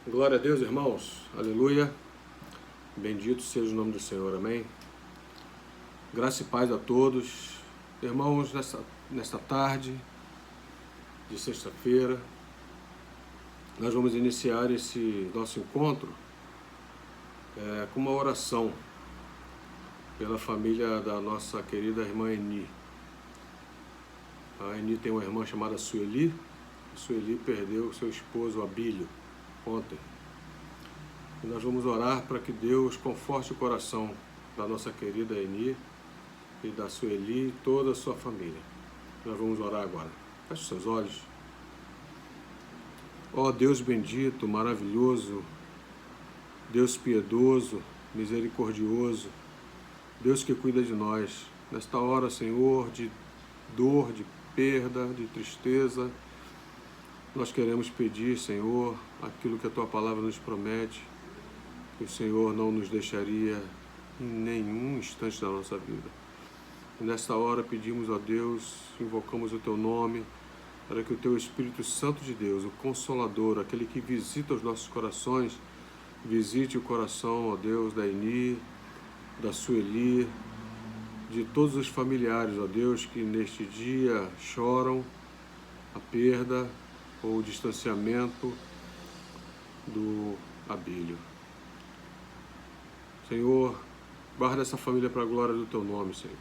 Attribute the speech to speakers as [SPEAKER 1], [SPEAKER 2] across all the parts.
[SPEAKER 1] Glória a Deus, irmãos. Aleluia. Bendito seja o nome do Senhor. Amém. Graça e paz a todos. Irmãos, nesta tarde de sexta-feira, nós vamos iniciar esse nosso encontro com uma oração pela família da nossa querida irmã Eni. A Eni tem uma irmã chamada Sueli. A Sueli perdeu seu esposo Abílio ontem. E nós vamos orar para que Deus conforte o coração da nossa querida Eni e da Sueli e toda a sua família. Nós vamos orar agora. Feche seus olhos. Ó Deus bendito, maravilhoso, Deus piedoso, misericordioso, Deus que cuida de nós. Nesta hora, Senhor, de dor, de perda, de tristeza, nós queremos pedir, Senhor, aquilo que a Tua palavra nos promete, que o Senhor não nos deixaria em nenhum instante da nossa vida. E nesta hora pedimos a Deus, invocamos o Teu nome, para que o Teu Espírito Santo de Deus, o Consolador, aquele que visita os nossos corações, visite o coração, ó Deus, da Eni, da Sueli, de todos os familiares, ó Deus, que neste dia choram a perda ou o distanciamento do Abílio. Senhor, guarda essa família para a glória do Teu nome, Senhor.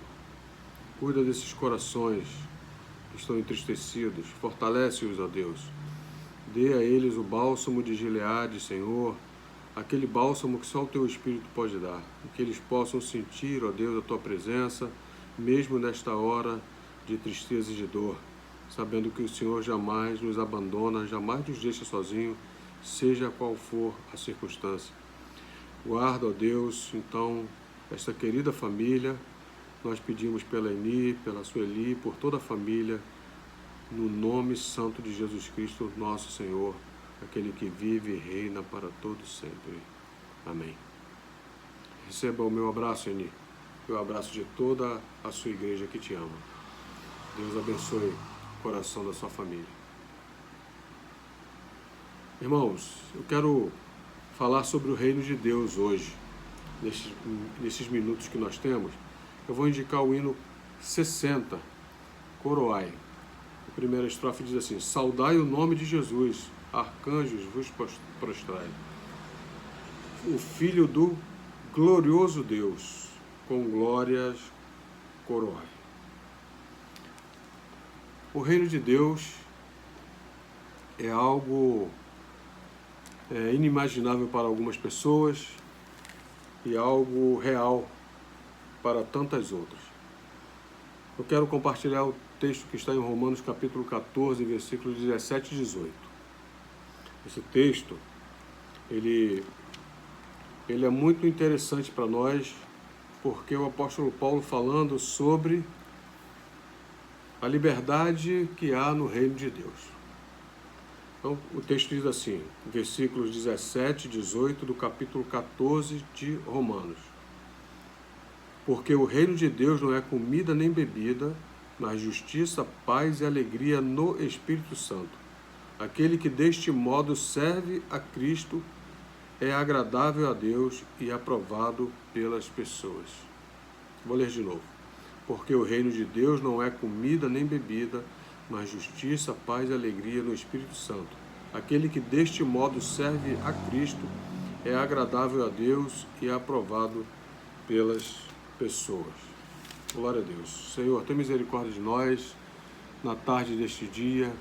[SPEAKER 1] Cuida desses corações que estão entristecidos, fortalece-os, ó Deus. Dê a eles o bálsamo de Gileade, Senhor, aquele bálsamo que só o Teu Espírito pode dar, e que eles possam sentir, ó Deus, a Tua presença, mesmo nesta hora de tristeza e de dor, sabendo que o Senhor jamais nos abandona, jamais nos deixa sozinho, seja qual for a circunstância. Guarda, ó Deus, então, esta querida família. Nós pedimos pela Eni, pela Sueli, por toda a família, no nome santo de Jesus Cristo, nosso Senhor, aquele que vive e reina para todos sempre. Amém. Receba o meu abraço, Eni, e o abraço de toda a sua igreja que te ama. Deus abençoe o coração da sua família. Irmãos, eu quero falar sobre o reino de Deus hoje, nesses minutos que nós temos. Eu vou indicar o hino 60, Coroai. A primeira estrofe diz assim: saudai o nome de Jesus, arcanjos vos prostrai. O Filho do glorioso Deus, com glórias coroai. O reino de Deus é algo inimaginável para algumas pessoas e algo real para tantas outras. Eu quero compartilhar o texto que está em Romanos capítulo 14, versículos 17 e 18. Esse texto, ele é muito interessante para nós, porque o apóstolo Paulo falando sobre a liberdade que há no reino de Deus. Então, o texto diz assim, versículos 17 e 18 do capítulo 14 de Romanos. Porque o reino de Deus não é comida nem bebida, mas justiça, paz e alegria no Espírito Santo. Aquele que deste modo serve a Cristo é agradável a Deus e aprovado pelas pessoas. Vou ler de novo. Porque o reino de Deus não é comida nem bebida, mas justiça, paz e alegria no Espírito Santo. Aquele que deste modo serve a Cristo é agradável a Deus e aprovado pelas pessoas. Glória a Deus. Senhor, tenha misericórdia de nós na tarde deste dia.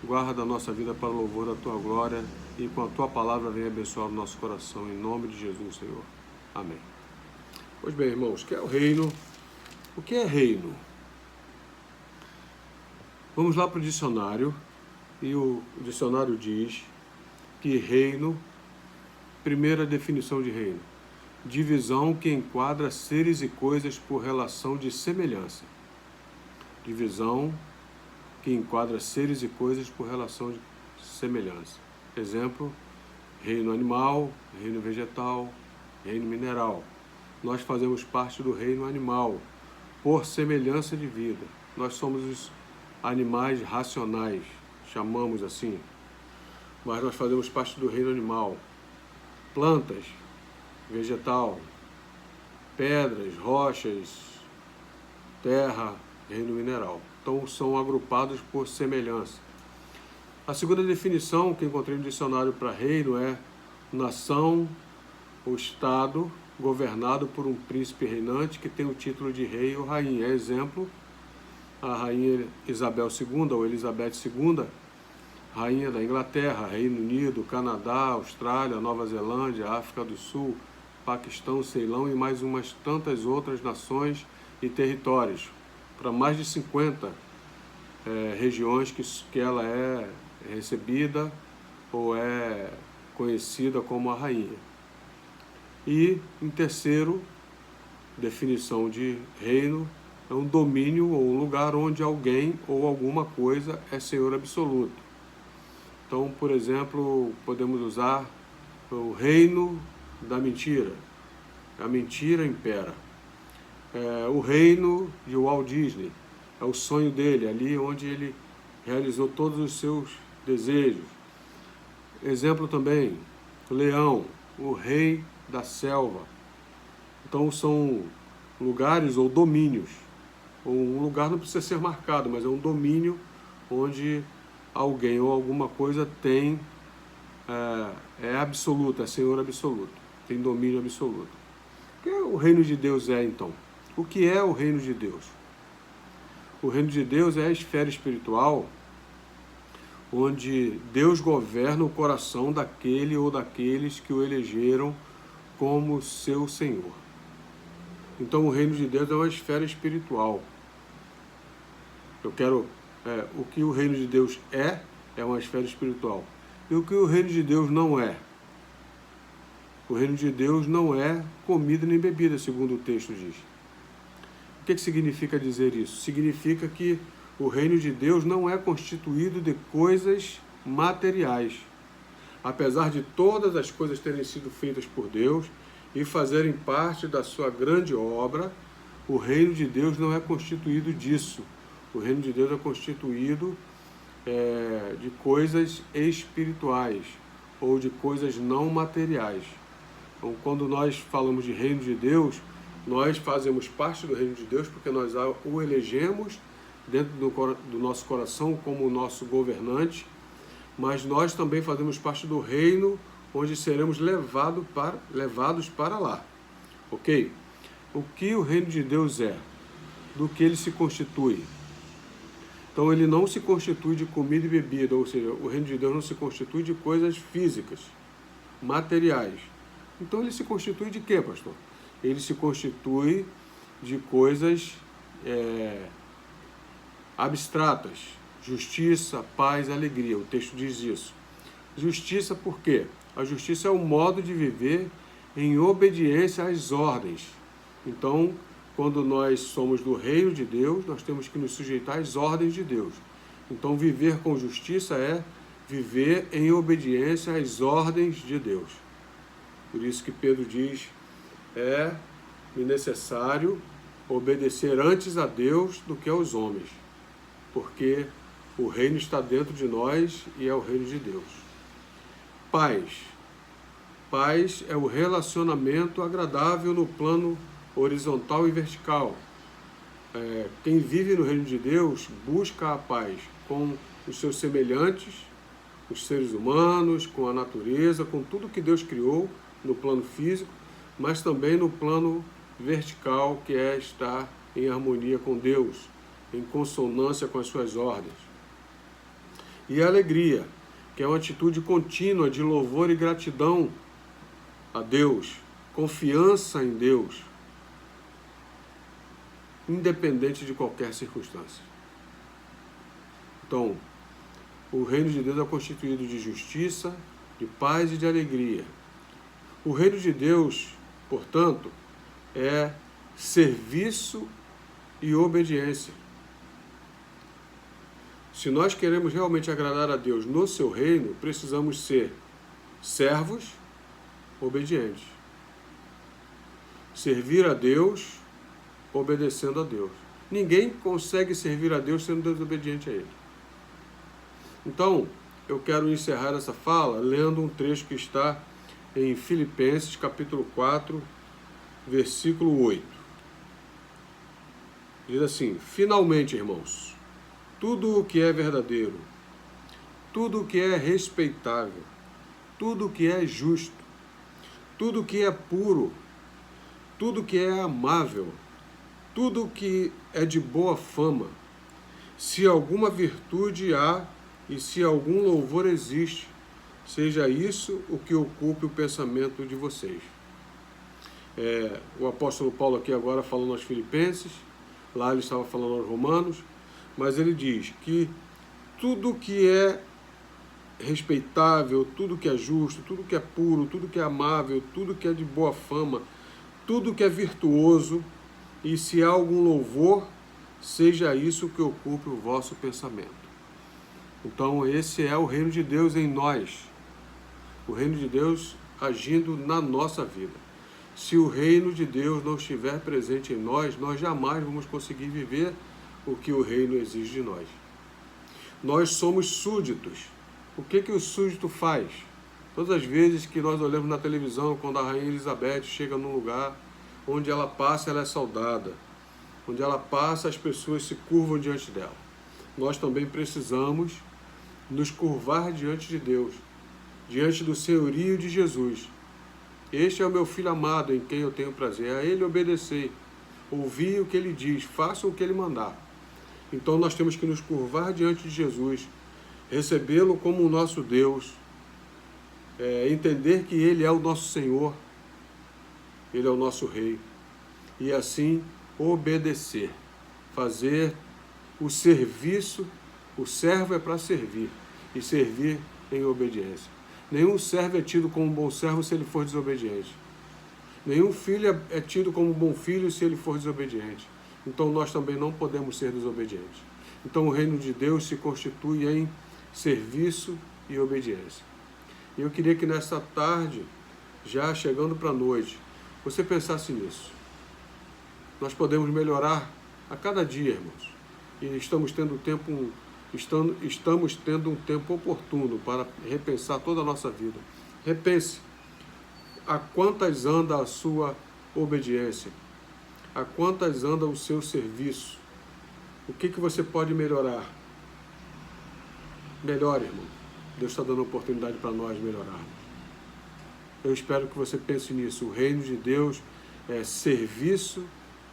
[SPEAKER 1] Guarda a nossa vida para o louvor da Tua glória e com a Tua palavra venha abençoar o nosso coração. Em nome de Jesus, Senhor. Amém. Pois bem, irmãos, o que é o reino? O que é reino? Vamos lá para o dicionário, e o dicionário diz que reino, primeira definição de reino, divisão que enquadra seres e coisas por relação de semelhança. Divisão que enquadra seres e coisas por relação de semelhança. Exemplo, reino animal, reino vegetal, reino mineral. Nós fazemos parte do reino animal, por semelhança de vida. Nós somos os animais racionais, chamamos assim. mas nós fazemos parte do reino animal. Plantas, vegetal, pedras, rochas, terra, reino mineral. Então são agrupados por semelhança. A segunda definição que encontrei no dicionário para reino é nação ou estado governado por um príncipe reinante que tem o título de rei ou rainha. Exemplo, a rainha Isabel II ou Elizabeth II, rainha da Inglaterra, Reino Unido, Canadá, Austrália, Nova Zelândia, África do Sul, Paquistão, Ceilão e mais umas tantas outras nações e territórios, para mais de 50 regiões que ela é recebida ou é conhecida como a rainha. E, em terceiro, definição de reino, é um domínio ou um lugar onde alguém ou alguma coisa é senhor absoluto. Então, por exemplo, podemos usar o reino da mentira. A mentira impera. O reino de Walt Disney, é o sonho dele, ali onde ele realizou todos os seus desejos. Exemplo também, Leão, o rei da selva. Então são lugares ou domínios. Um lugar não precisa ser marcado, mas é um domínio onde alguém ou alguma coisa tem, é absoluto, é senhor absoluto, tem domínio absoluto. O que o reino de Deus é então? O que é o reino de Deus? O reino de Deus é a esfera espiritual onde Deus governa o coração daquele ou daqueles que o elegeram como seu Senhor. Então o reino de Deus é uma esfera espiritual. O que o reino de Deus é uma esfera espiritual. E o que o reino de Deus não é? O reino de Deus não é comida nem bebida, segundo o texto diz. O que significa dizer isso? Significa que o reino de Deus não é constituído de coisas materiais. Apesar de todas as coisas terem sido feitas por Deus e fazerem parte da sua grande obra, o reino de Deus não é constituído disso. O reino de Deus é constituído de coisas espirituais ou de coisas não materiais. Então, quando nós falamos de reino de Deus, nós fazemos parte do reino de Deus porque nós o elegemos dentro do nosso coração como o nosso governante, mas nós também fazemos parte do reino onde seremos levados para lá. Ok? O que o reino de Deus é? Do que ele se constitui? Então ele não se constitui de comida e bebida, ou seja, o reino de Deus não se constitui de coisas físicas, materiais. Então ele se constitui de quê, pastor? Ele se constitui de coisas abstratas, justiça, paz, alegria. O texto diz isso. Justiça por quê? A justiça é o modo de viver em obediência às ordens. Então, quando nós somos do reino de Deus, nós temos que nos sujeitar às ordens de Deus. Então, viver com justiça é viver em obediência às ordens de Deus. Por isso que Pedro diz, é necessário obedecer antes a Deus do que aos homens, porque o reino está dentro de nós e é o reino de Deus. Paz. Paz é o relacionamento agradável no plano horizontal e vertical. Quem vive no reino de Deus busca a paz com os seus semelhantes, os seres humanos, com a natureza, com tudo que Deus criou no plano físico, mas também no plano vertical, que é estar em harmonia com Deus, em consonância com as suas ordens. E a alegria, que é uma atitude contínua de louvor e gratidão a Deus, confiança em Deus, independente de qualquer circunstância. Então, o reino de Deus é constituído de justiça, de paz e de alegria. O reino de Deus, portanto, é serviço e obediência. Se nós queremos realmente agradar a Deus no seu reino, precisamos ser servos obedientes. Servir a Deus obedecendo a Deus. Ninguém consegue servir a Deus sendo desobediente a Ele. Então, eu quero encerrar essa fala lendo um trecho que está em Filipenses, capítulo 4, versículo 8. Diz assim: finalmente, irmãos, tudo o que é verdadeiro, tudo o que é respeitável, tudo o que é justo, tudo o que é puro, tudo o que é amável, tudo o que é de boa fama, se alguma virtude há e se algum louvor existe, seja isso o que ocupe o pensamento de vocês. O apóstolo Paulo aqui agora falando aos Filipenses, lá ele estava falando aos Romanos, mas ele diz que tudo que é respeitável, tudo que é justo, tudo que é puro, tudo que é amável, tudo que é de boa fama, tudo que é virtuoso, e se há algum louvor, seja isso que ocupe o vosso pensamento. Então esse é o reino de Deus em nós, o reino de Deus agindo na nossa vida. Se o reino de Deus não estiver presente em nós, nós jamais vamos conseguir viver o que o reino exige de nós. Nós somos súditos. O que o súdito faz? Todas as vezes que nós olhamos na televisão, quando a Rainha Elizabeth chega num lugar, onde ela passa, ela é saudada. Onde ela passa, as pessoas se curvam diante dela. Nós também precisamos nos curvar diante de Deus, diante do senhorio de Jesus. Este é o meu filho amado, em quem eu tenho prazer. A ele obedecei, ouvi o que ele diz, façam o que ele mandar. Então nós temos que nos curvar diante de Jesus, recebê-lo como o nosso Deus, entender que ele é o nosso Senhor, ele é o nosso Rei, e assim obedecer, fazer o serviço. O servo é para servir, e servir em obediência. Nenhum servo é tido como um bom servo se ele for desobediente. Nenhum filho é tido como um bom filho se ele for desobediente. Então nós também não podemos ser desobedientes. Então o reino de Deus se constitui em serviço e obediência. E eu queria que nesta tarde, já chegando para a noite, você pensasse nisso. Nós podemos melhorar a cada dia, irmãos. E estamos tendo um tempo oportuno para repensar toda a nossa vida. Repense a quantas anda a sua obediência, a quantas anda o seu serviço. O que você pode melhorar? Melhore, irmão. Deus está dando oportunidade para nós melhorarmos. Eu espero que você pense nisso. O reino de Deus é serviço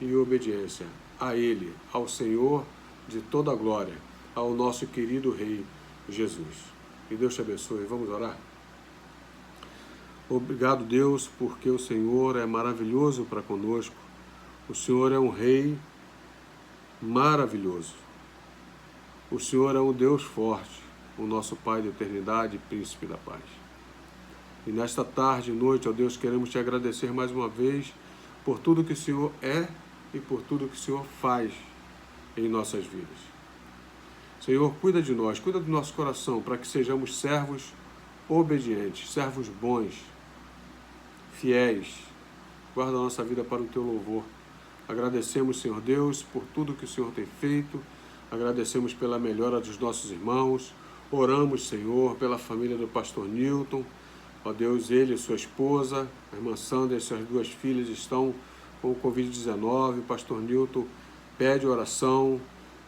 [SPEAKER 1] e obediência a Ele, ao Senhor de toda a glória, ao nosso querido Rei Jesus. Que Deus te abençoe. Vamos orar? Obrigado, Deus, porque o Senhor é maravilhoso para conosco. O Senhor é um Rei maravilhoso. O Senhor é um Deus forte, o nosso Pai da eternidade e Príncipe da paz. E nesta tarde e noite, ó Deus, queremos te agradecer mais uma vez por tudo que o Senhor é e por tudo que o Senhor faz em nossas vidas. Senhor, cuida de nós, cuida do nosso coração, para que sejamos servos obedientes, servos bons, fiéis. Guarda a nossa vida para o teu louvor. Agradecemos, Senhor Deus, por tudo que o Senhor tem feito. Agradecemos pela melhora dos nossos irmãos. Oramos, Senhor, pela família do pastor Newton. Ó Deus, ele e sua esposa, a irmã Sandra e suas duas filhas estão com o Covid-19. O pastor Newton pede oração.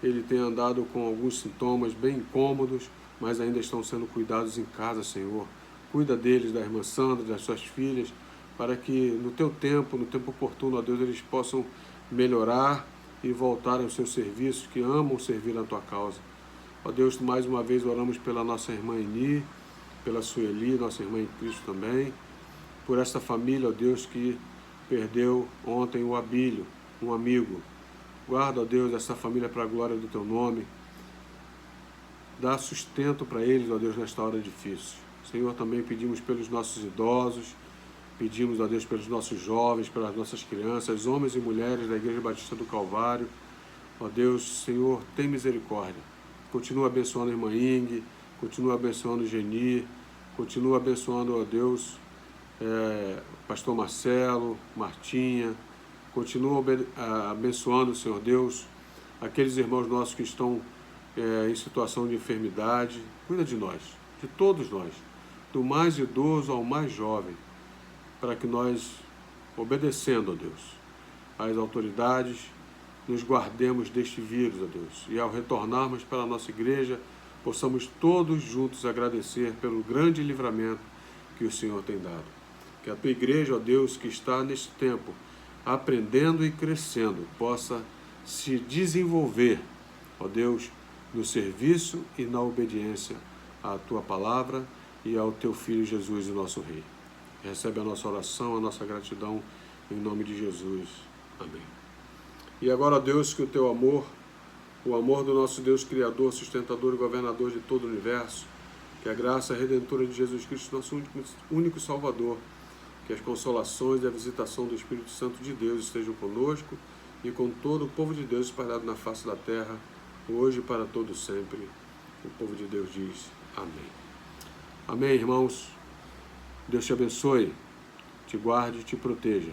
[SPEAKER 1] Ele tem andado com alguns sintomas bem incômodos, mas ainda estão sendo cuidados em casa, Senhor. Cuida deles, da irmã Sandra, das suas filhas, para que no teu tempo, no tempo oportuno, ó Deus, eles possam melhorar e voltar aos seus serviços, que amam servir na tua causa. Ó Deus, mais uma vez oramos pela nossa irmã Eni, pela Sueli, nossa irmã em Cristo também, por esta família, ó Deus, que perdeu ontem o Abílio, um amigo. Guarda, ó Deus, essa família para a glória do teu nome. Dá sustento para eles, ó Deus, nesta hora difícil. Senhor, também pedimos pelos nossos idosos, pedimos, ó Deus, pelos nossos jovens, pelas nossas crianças, homens e mulheres da Igreja Batista do Calvário. Ó Deus, Senhor, tem misericórdia. Continua abençoando a irmã Ing, continua abençoando o Geni, continua abençoando, ó Deus, pastor Marcelo, Martinha, continua abençoando, Senhor Deus, aqueles irmãos nossos que estão em situação de enfermidade. Cuida de nós. de todos nós, do mais idoso ao mais jovem, para que nós, obedecendo, ó Deus, às autoridades, nos guardemos deste vírus, ó Deus, e ao retornarmos para a nossa igreja, possamos todos juntos agradecer pelo grande livramento que o Senhor tem dado. Que a tua igreja, ó Deus, que está neste tempo aprendendo e crescendo, possa se desenvolver, ó Deus, no serviço e na obediência à tua palavra e ao teu Filho Jesus, o nosso Rei. Recebe a nossa oração, a nossa gratidão, em nome de Jesus. Amém. E agora, ó Deus, que o teu amor, o amor do nosso Deus Criador, sustentador e governador de todo o universo, que a graça redentora de Jesus Cristo, nosso único Salvador, que as consolações e a visitação do Espírito Santo de Deus estejam conosco e com todo o povo de Deus espalhado na face da terra, hoje e para todo sempre. O povo de Deus diz amém. Amém, irmãos. Deus te abençoe, te guarde e te proteja.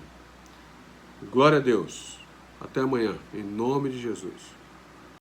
[SPEAKER 1] Glória a Deus. Até amanhã, em nome de Jesus.